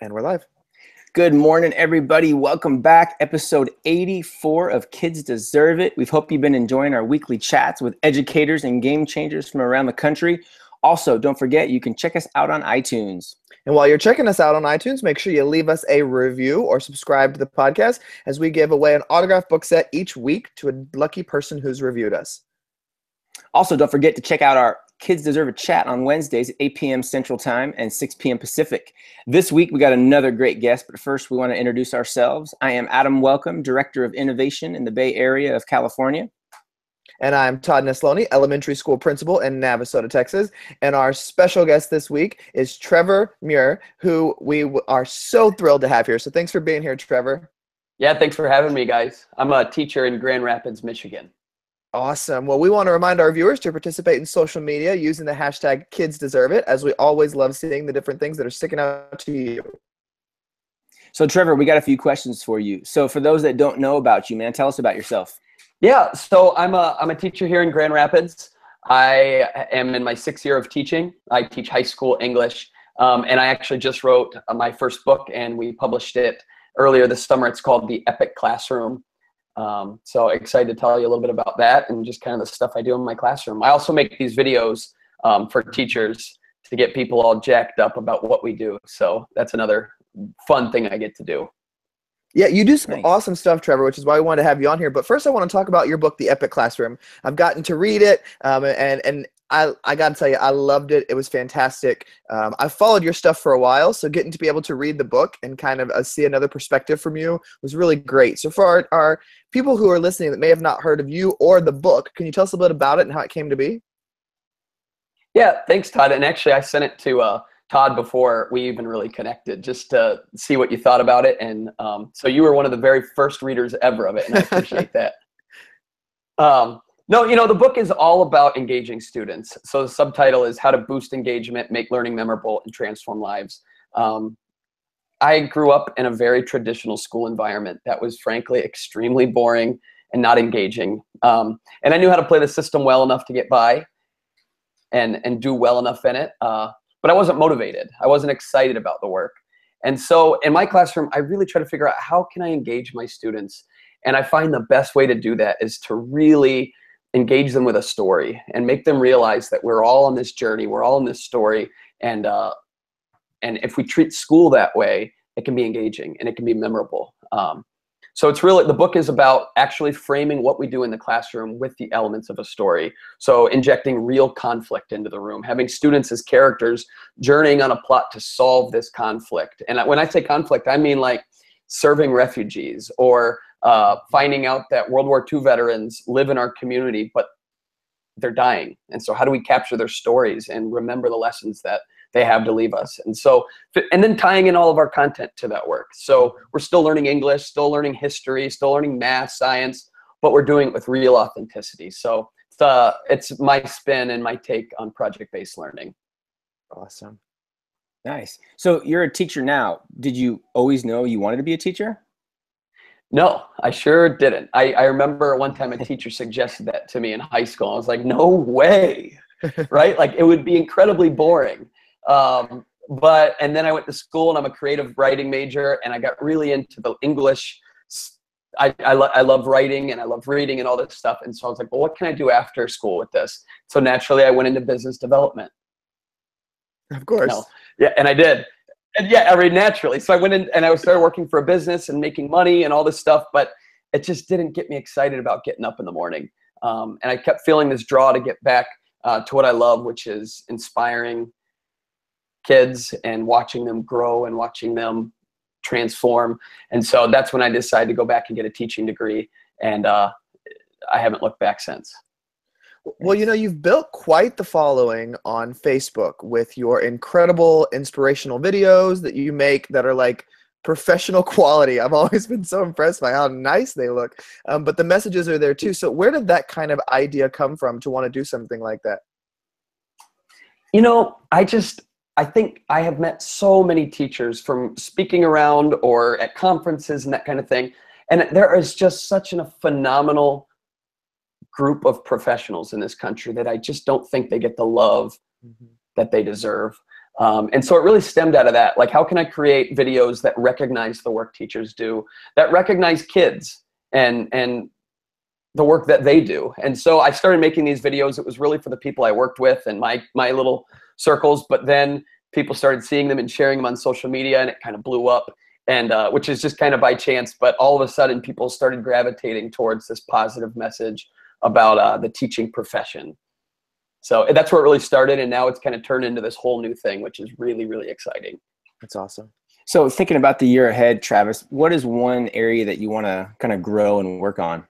And we're live. Good morning, everybody. Welcome back. Episode 84 of Kids Deserve It. We hope you've been enjoying our weekly chats with educators and game changers from around the country. Also, don't forget, you can check us out on iTunes. And while you're checking us out on iTunes, make sure you leave us a review or subscribe to the podcast as we give away an autographed book set each week to a lucky person who's reviewed us. Also, don't forget to check out our Kids Deserve It chat on Wednesdays at 8 p.m. Central Time and 6 p.m. Pacific. This week, we got another great guest, but first, we want to introduce ourselves. I am Adam Welcome, Director of Innovation in the Bay Area of California. And I'm Todd Nesloni, Elementary School Principal in Navasota, Texas. And our special guest this week is Trevor Muir, who we are so thrilled to have here. So thanks for being here, Trevor. Yeah, thanks for having me, guys. I'm a teacher in Grand Rapids, Michigan. Awesome. Well, we want to remind our viewers to participate in social media using the hashtag KidsDeserveIt, as we always love seeing the different things that are sticking out to you. So, Trevor, we got a few questions for you. So for those that don't know about you, man, tell us about yourself. Yeah, so I'm a teacher here in Grand Rapids. I am in my 6th year of teaching. I teach high school English, and I actually just wrote my first book, and we published it earlier this summer. It's called The Epic Classroom. So excited to tell you a little bit about that and just kind of the stuff I do in my classroom. I also make these videos for teachers to get people all jacked up about what we do. So that's another fun thing I get to do. Yeah, you do some Nice. awesome stuff, Trevor, which is why we wanted to have you on here. But first, I want to talk about your book, The Epic Classroom. I've gotten to read it, and I got to tell you, I loved it. It was fantastic. I've followed your stuff for a while, so getting to be able to read the book and kind of see another perspective from you was really great. So for our people who are listening that may have not heard of you or the book, can you tell us a bit about it and how it came to be? Yeah, thanks, Todd. And actually, I sent it to Todd before we even really connected, just to see what you thought about it. And so you were one of the very first readers ever of it, and I appreciate that. No, the book is all about engaging students. So the subtitle is How to Boost Engagement, Make Learning Memorable, and Transform Lives. I grew up in a very traditional school environment that was frankly extremely boring and not engaging. And I knew how to play the system well enough to get by and do well enough in it. But I wasn't motivated. I wasn't excited about the work. And so in my classroom, I really try to figure out how can I engage my students? And I find the best way to do that is to really engage them with a story and make them realize that we're all on this journey. We're all in this story. And if we treat school that way, it can be engaging and it can be memorable. So it's really, the book is about actually framing what we do in the classroom with the elements of a story. So injecting real conflict into the room, having students as characters journeying on a plot to solve this conflict. And when I say conflict, I mean like serving refugees or finding out that World War II veterans live in our community, but they're dying. And so how do we capture their stories and remember the lessons that they have to leave us? And then tying in all of our content to that work. So we're still learning English, still learning history, still learning math, science, but we're doing it with real authenticity. So it's my spin and my take on project-based learning. Awesome. Nice. So you're a teacher now. Did you always know you wanted to be a teacher? No, I sure didn't. I remember one time a teacher suggested that to me in high school. I was like, no way, right? Like it would be incredibly boring. And then I went to school and I'm a creative writing major and I got really into the English. I love writing and I love reading and all this stuff. And so I was like, well, what can I do after school with this? So naturally I went into business development. Of course. Yeah, and I did. And yeah, naturally. So I went in and I started working for a business and making money and all this stuff, but it just didn't get me excited about getting up in the morning. And I kept feeling this draw to get back to what I love, which is inspiring kids and watching them grow and watching them transform. And so that's when I decided to go back and get a teaching degree. And I haven't looked back since. Well, you've built quite the following on Facebook with your incredible inspirational videos that you make that are like professional quality. I've always been so impressed by how nice they look. But the messages are there too. So where did that kind of idea come from to want to do something like that? I think I have met so many teachers from speaking around or at conferences and that kind of thing. And there is just such a phenomenal group of professionals in this country that I just don't think they get the love that they deserve. And so it really stemmed out of that. Like, how can I create videos that recognize the work teachers do, that recognize kids and the work that they do? And so I started making these videos. It was really for the people I worked with and my little circles, but then people started seeing them and sharing them on social media, and it kind of blew up. And which is just kind of by chance, but all of a sudden people started gravitating towards this positive message about the teaching profession. So that's where it really started, and now it's kind of turned into this whole new thing, which is really, really exciting. That's awesome. So thinking about the year ahead, Travis, what is one area that you want to kind of grow and work on?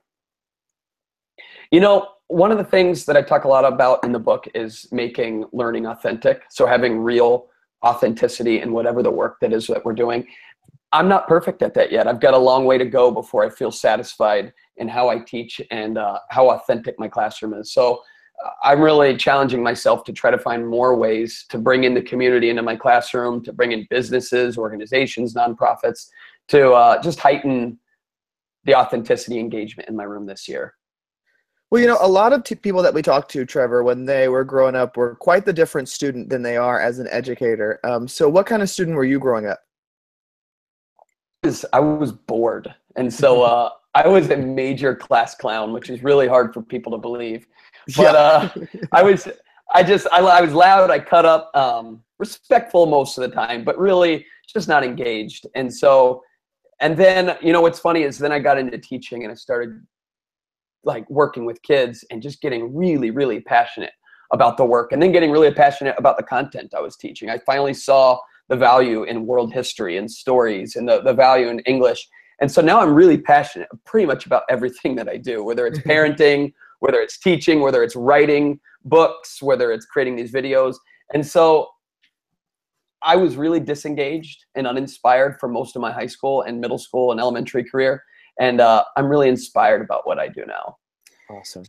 You know, one of the things that I talk a lot about in the book is making learning authentic. So having real authenticity in whatever the work that is that we're doing. I'm not perfect at that yet. I've got a long way to go before I feel satisfied in how I teach and how authentic my classroom is. So I'm really challenging myself to try to find more ways to bring in the community into my classroom, to bring in businesses, organizations, nonprofits, to just heighten the authenticity engagement in my room this year. Well, you know, a lot of people that we talked to, Trevor, when they were growing up were quite the different student than they are as an educator. So what kind of student were you growing up? I was bored. And so I was a major class clown, which is really hard for people to believe. But I was loud, I cut up, respectful most of the time, but really just not engaged. And so, and then, you know, what's funny is then I got into teaching and I started like working with kids and just getting really, really passionate about the work, and then getting really passionate about the content I was teaching. I finally saw the value in world history and stories and the value in English. And so now I'm really passionate pretty much about everything that I do, whether it's parenting, whether it's teaching, whether it's writing books, whether it's creating these videos. And so I was really disengaged and uninspired for most of my high school and middle school and elementary career. And I'm really inspired about what I do now. Awesome.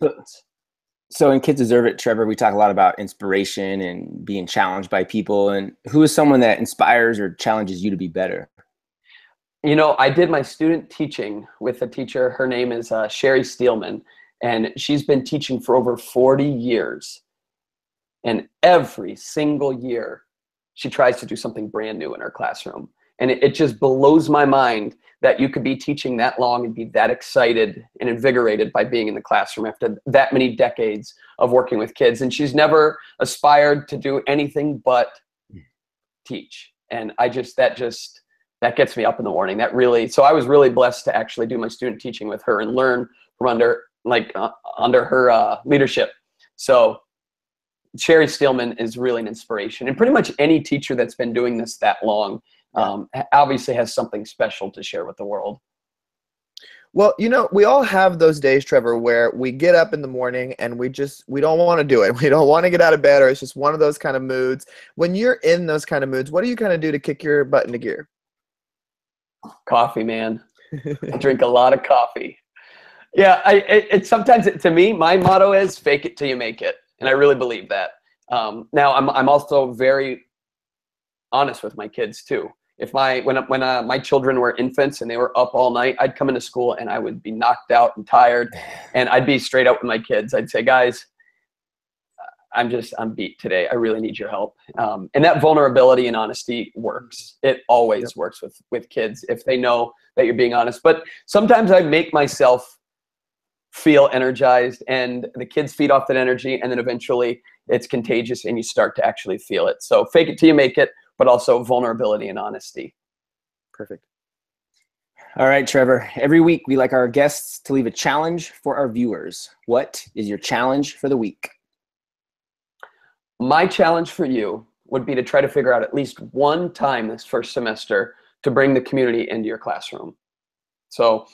So in Kids Deserve It, Trevor, we talk a lot about inspiration and being challenged by people. And who is someone that inspires or challenges you to be better? You know, I did my student teaching with a teacher. Her name is Sherry Steelman, and she's been teaching for over 40 years. And every single year, she tries to do something brand new in her classroom. And it just blows my mind that you could be teaching that long and be that excited and invigorated by being in the classroom after that many decades of working with kids. And she's never aspired to do anything but teach. And that gets me up in the morning. So I was really blessed to actually do my student teaching with her and learn from under her leadership. So Sherry Steelman is really an inspiration. And pretty much any teacher that's been doing this that long obviously has something special to share with the world. Well, you know, we all have those days, Trevor, where we get up in the morning and we don't want to do it. We don't want to get out of bed, or it's just one of those kind of moods. When you're in those kind of moods, what do you kind of do to kick your butt into gear? Coffee, man. I drink a lot of coffee. Yeah, sometimes to me, my motto is fake it till you make it. And I really believe that. Now, I'm also very honest with my kids too. When my children were infants and they were up all night, I'd come into school and I would be knocked out and tired, and I'd be straight up with my kids. I'd say, guys, I'm beat today. I really need your help. And that vulnerability and honesty works. It always works with kids if they know that you're being honest. But sometimes I make myself feel energized, and the kids feed off that energy, and then eventually it's contagious and you start to actually feel it. So fake it till you make it, but also vulnerability and honesty. Perfect. All right, Trevor. Every week we like our guests to leave a challenge for our viewers. What is your challenge for the week? My challenge for you would be to try to figure out at least one time this first semester to bring the community into your classroom. So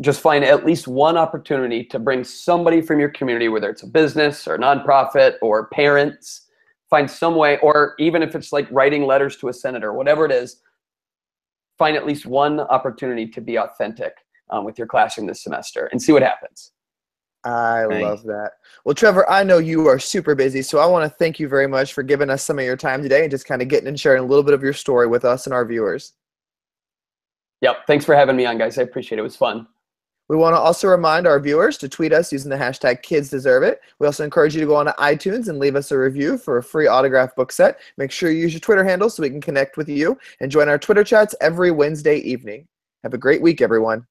just find at least one opportunity to bring somebody from your community, whether it's a business or a nonprofit or parents. Find some way, or even if it's like writing letters to a senator, whatever it is, find at least one opportunity to be authentic with your classroom this semester and see what happens. I love that. Well, Trevor, I know you are super busy, so I want to thank you very much for giving us some of your time today and just kind of getting and sharing a little bit of your story with us and our viewers. Yep. Thanks for having me on, guys. I appreciate it. It was fun. We want to also remind our viewers to tweet us using the hashtag KidsDeserveIt. We also encourage you to go on to iTunes and leave us a review for a free autographed book set. Make sure you use your Twitter handle so we can connect with you and join our Twitter chats every Wednesday evening. Have a great week, everyone.